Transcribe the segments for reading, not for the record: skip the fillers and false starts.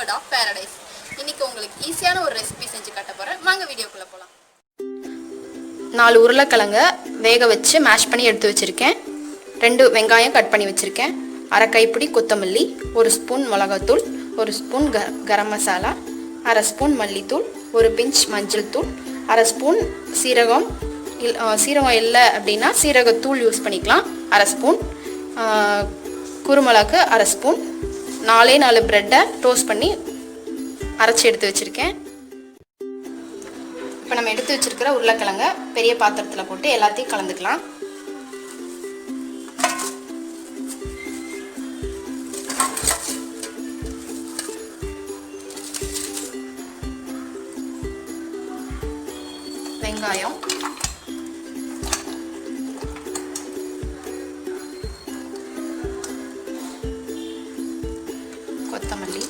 Bird of Paradise. இன்னைக்கு உங்களுக்கு ஈஸியான ஒரு ரெசிபி செஞ்சு காட்ட போறேன். வாங்க வீடியோக்குள்ள போலாம். 4 உருளைக்கிழங்க வேக வச்சு மேஷ் பண்ணி எடுத்து வச்சிருக்கேன். 2 வெங்காயம் கட் பண்ணி வச்சிருக்கேன். அரை கைப்பிடி கொத்தமல்லி, 1 ஸ்பூன் மிளகாத்தூள், 1 ஸ்பூன் கரம் மசாலா, அரை ஸ்பூன் மல்லித்தூள், 1 பிஞ்ச் மஞ்சள் தூள், அரை ஸ்பூன் சீரகம் இல்லை அப்படின்னா சீரகத்தூள் யூஸ் பண்ணிக்கலாம், அரை ஸ்பூன் குருமிளகு, அரை ஸ்பூன், 4 பிரெட்டை டோஸ்ட் பண்ணி அரைச்சி எடுத்து வச்சுருக்கேன். இப்போ நம்ம எடுத்து வச்சுருக்கிற உருளைக்கிழங்க பெரிய பாத்திரத்தில் போட்டு எல்லாத்தையும் கலந்துக்கலாம். வெங்காயம், கொத்தமல்லி,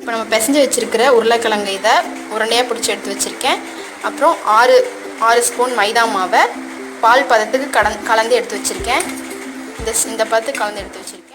இப்போ நம்ம பிசைஞ்சு வச்சுருக்கிற உருளைக்கிழங்கு இதை உருண்டையாக பிடிச்சி எடுத்து வச்சுருக்கேன். அப்புறம் 6 ஸ்பூன் மைதா மாவை பால் பதத்துக்கு கலந்து எடுத்து வச்சுருக்கேன். இந்த பதத்துக்கு கலந்து எடுத்து வச்சுருக்கேன்.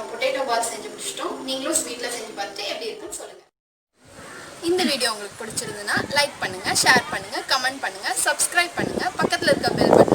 பொட்டேட்டோ பால் செஞ்சு முடிச்சிட்டோம். நீங்களும் ஸ்வீட்டில் செஞ்சு பார்த்துட்டு எப்படி இருக்குன்னு சொல்லுங்கள். இந்த வீடியோ உங்களுக்கு பிடிச்சிருந்ததுன்னா லைக் பண்ணுங்கள், ஷேர் பண்ணுங்கள், கமெண்ட் பண்ணுங்கள், சப்ஸ்கிரைப் பண்ணுங்கள், பக்கத்தில் இருக்க பெல் பட்டன்